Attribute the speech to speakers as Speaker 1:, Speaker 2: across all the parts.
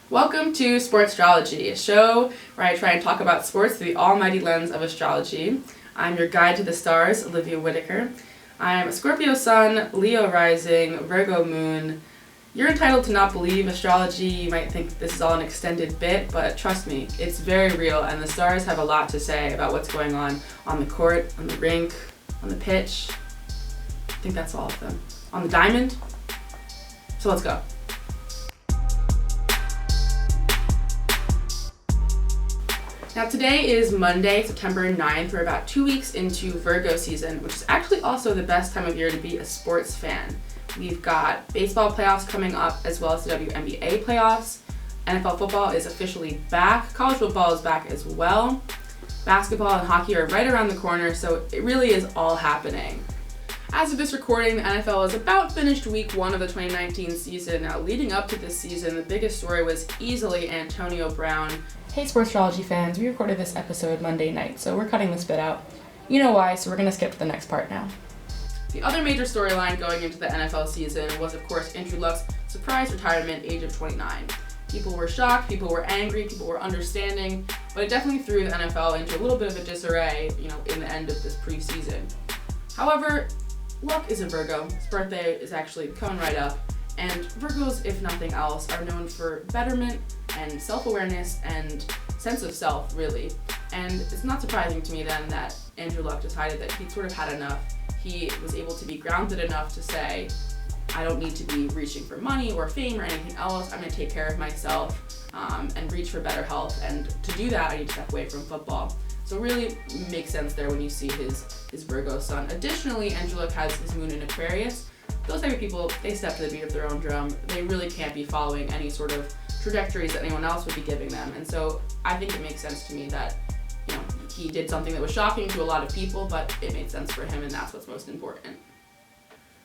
Speaker 1: Welcome to Sportstrology, a show where I try and talk about sports through the almighty lens of astrology. I'm your guide to the stars, Olivia Whitaker. I'm a Scorpio Sun, Leo Rising, Virgo Moon. You're entitled to not believe astrology. You might think this is all an extended bit, but trust me, it's very real, and the stars have a lot to say about what's going on the court, on the rink, on the pitch. I think that's all of them. On the diamond. So let's go. Now today is Monday, September 9th. We're about 2 weeks into Virgo season, which is actually also the best time of year to be a sports fan. We've got baseball playoffs coming up as well as the WNBA playoffs. NFL football is officially back. College football is back as well. Basketball and hockey are right around the corner, so it really is all happening. As of this recording, the NFL is about finished week 1 of the 2019 season. Now, leading up to this season, the biggest story was easily Antonio Brown. Hey, Sportstrology fans, we recorded this episode Monday night, so we're cutting this bit out. You know why, so we're going to skip to the next part now. The other major storyline going into the NFL season was, of course, Andrew Luck's surprise retirement, age of 29. People were shocked, people were angry, people were understanding, but it definitely threw the NFL into a little bit of a disarray, in the end of this preseason. However, Luck is a Virgo. His birthday is actually coming right up, and Virgos, if nothing else, are known for betterment and self-awareness and sense of self, really. And it's not surprising to me then that Andrew Luck decided that he'd sort of had enough. He was able to be grounded enough to say, I don't need to be reaching for money or fame or anything else. I'm going to take care of myself and reach for better health. And to do that, I need to step away from football. So it really makes sense there when you see his Virgo sun. Additionally, Andrew Luck has his moon in Aquarius. Those type of people, they step to the beat of their own drum. They really can't be following any sort of trajectories that anyone else would be giving them. And so I think it makes sense to me that, he did something that was shocking to a lot of people, but it made sense for him, and that's what's most important.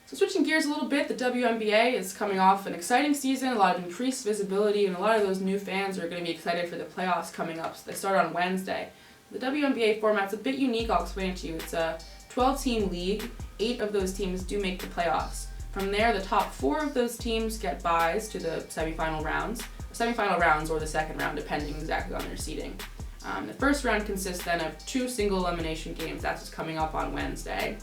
Speaker 1: So switching gears a little bit, the WNBA is coming off an exciting season, a lot of increased visibility, and a lot of those new fans are going to be excited for the playoffs coming up. So they start on Wednesday. The WNBA format's a bit unique, I'll explain it to you. It's a 12-team league. 8 of those teams do make the playoffs. From there, the top 4 of those teams get byes to the semifinal rounds or the second round, depending exactly on their seeding. The first round consists then of 2 single elimination games. That's what's coming up on Wednesday.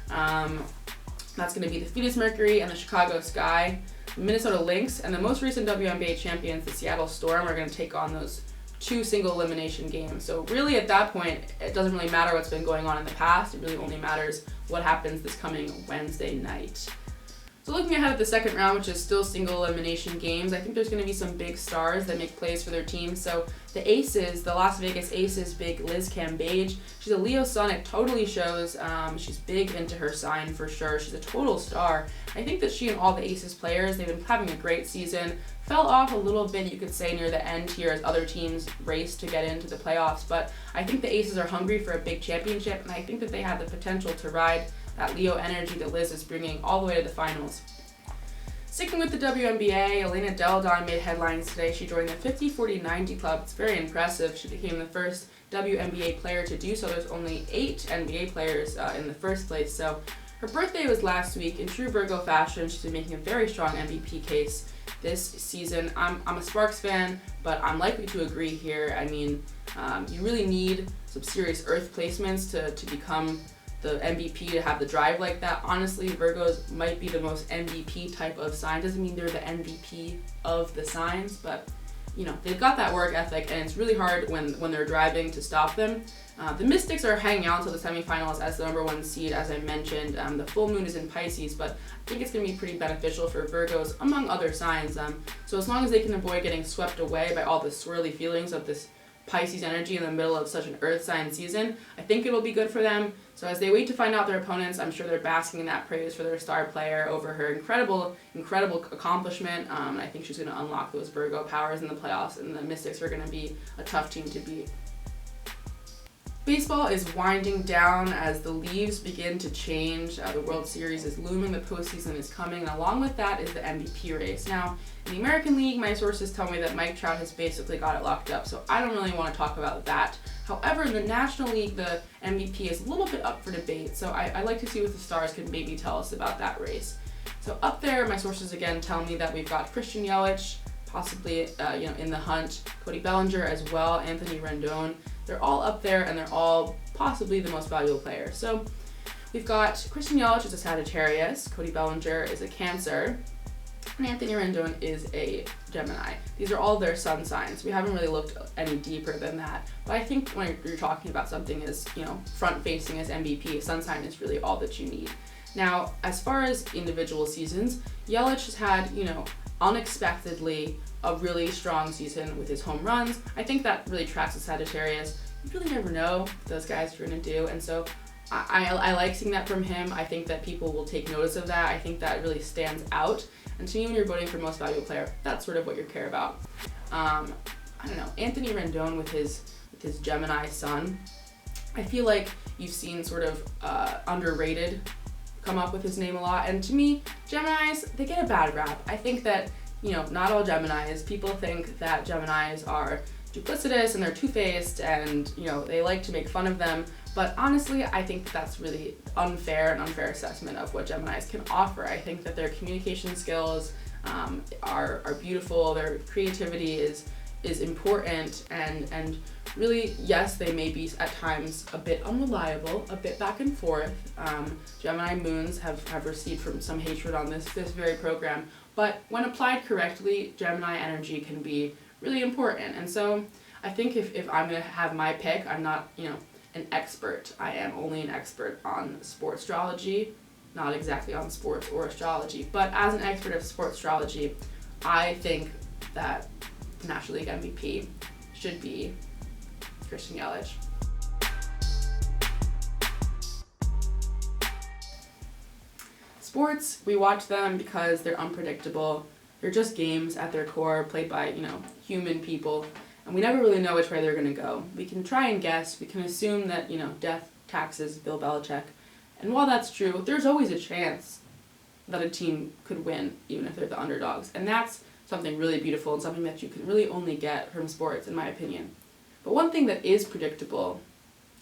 Speaker 1: That's going to be the Phoenix Mercury and the Chicago Sky. The Minnesota Lynx and the most recent WNBA champions, the Seattle Storm, are going to take on those 2 single elimination games. So really at that point, it doesn't really matter what's been going on in the past. It really only matters what happens this coming Wednesday night. So looking ahead at the second round, which is still single elimination games, I think there's going to be some big stars that make plays for their teams. So the Aces, the Las Vegas Aces, big Liz Cambage. She's a Leo sun. It totally shows. She's big into her sign for sure. She's a total star. I think that she and all the Aces players, they've been having a great season. Fell off a little bit, you could say, near the end here as other teams raced to get into the playoffs. But I think the Aces are hungry for a big championship, and I think that they have the potential to ride that Leo energy that Liz is bringing all the way to the finals. Sticking with the WNBA, Elena Delle Donne made headlines today. She joined the 50-40-90 club. It's very impressive. She became the first WNBA player to do so. There's only 8 NBA players in the first place. So her birthday was last week. In true Virgo fashion, she's been making a very strong MVP case this season. I'm a Sparks fan, but I'm likely to agree here. I mean, you really need some serious Earth placements to become the MVP, to have the drive like that. Honestly, Virgos might be the most MVP type of sign. Doesn't mean they're the MVP of the signs, but they've got that work ethic, and it's really hard when they're driving to stop them. The Mystics are hanging out until the semifinals as the number 1 seed, as I mentioned. The full moon is in Pisces, but I think it's going to be pretty beneficial for Virgos, among other signs. So as long as they can avoid getting swept away by all the swirly feelings of this Pisces energy in the middle of such an earth sign season, I think it will be good for them. So as they wait to find out their opponents, I'm sure they're basking in that praise for their star player over her incredible accomplishment. I think she's going to unlock those Virgo powers in the playoffs, and the Mystics are going to be a tough team to beat. Baseball is winding down as the leaves begin to change. The World Series is looming, the postseason is coming, and along with that is the MVP race. Now, in the American League, my sources tell me that Mike Trout has basically got it locked up, so I don't really want to talk about that. However, in the National League, the MVP is a little bit up for debate, so I'd like to see what the stars can maybe tell us about that race. So up there, my sources again tell me that we've got Christian Yelich, possibly in the hunt. Cody Bellinger as well, Anthony Rendon. They're all up there, and they're all possibly the most valuable players. So we've got Christian Yelich is a Sagittarius, Cody Bellinger is a Cancer, and Anthony Rendon is a Gemini. These are all their sun signs. We haven't really looked any deeper than that. But I think when you're talking about something as, front-facing as MVP, sun sign is really all that you need. Now, as far as individual seasons, Yelich has had, unexpectedly a really strong season with his home runs. I think that really tracks the Sagittarius. You really never know what those guys are going to do, and so I like seeing that from him. I think that people will take notice of that. I think that really stands out. And to me, when you're voting for most valuable player, that's sort of what you care about. I don't know, Anthony Rendon with his Gemini sun, I feel like you've seen sort of underrated come up with his name a lot. And to me, Geminis, they get a bad rap. I think that, not all Geminis, people think that Geminis are duplicitous and they're two-faced and, they like to make fun of them. But honestly, I think that's really an unfair assessment of what Geminis can offer. I think that their communication skills are beautiful, their creativity is important, and really, yes, they may be at times a bit unreliable, a bit back and forth. Gemini moons have received from some hatred on this very program, but when applied correctly, Gemini energy can be really important. And so I think if I'm going to have my pick, I'm not, an expert. I am only an expert on Sportstrology, not exactly on sports or astrology, but as an expert of Sportstrology, I think that the National League MVP should be Christian Yelich. Sports, we watch them because they're unpredictable. They're just games at their core, played by, human people. And we never really know which way they're going to go. We can try and guess. We can assume that, death taxes Bill Belichick. And while that's true, there's always a chance that a team could win, even if they're the underdogs. And that's something really beautiful and something that you can really only get from sports, in my opinion. But one thing that is predictable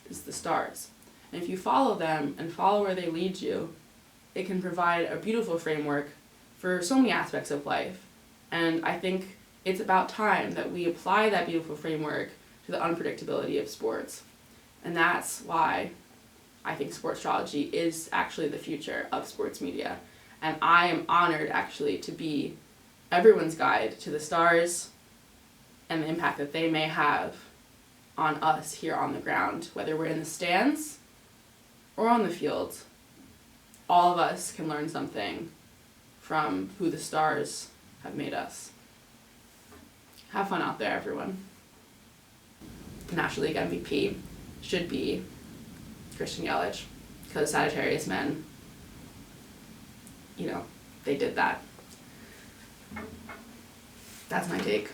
Speaker 1: is the stars. And if you follow them and follow where they lead you, it can provide a beautiful framework for so many aspects of life. And I think it's about time that we apply that beautiful framework to the unpredictability of sports. And that's why I think Sportstrology is actually the future of sports media. And I am honored actually to be everyone's guide to the stars and the impact that they may have on us here on the ground, whether we're in the stands or on the field. All of us can learn something from who the stars have made us. Have fun out there, everyone. The National League MVP should be Christian Yelich, because Sagittarius men, they did that. That's my take.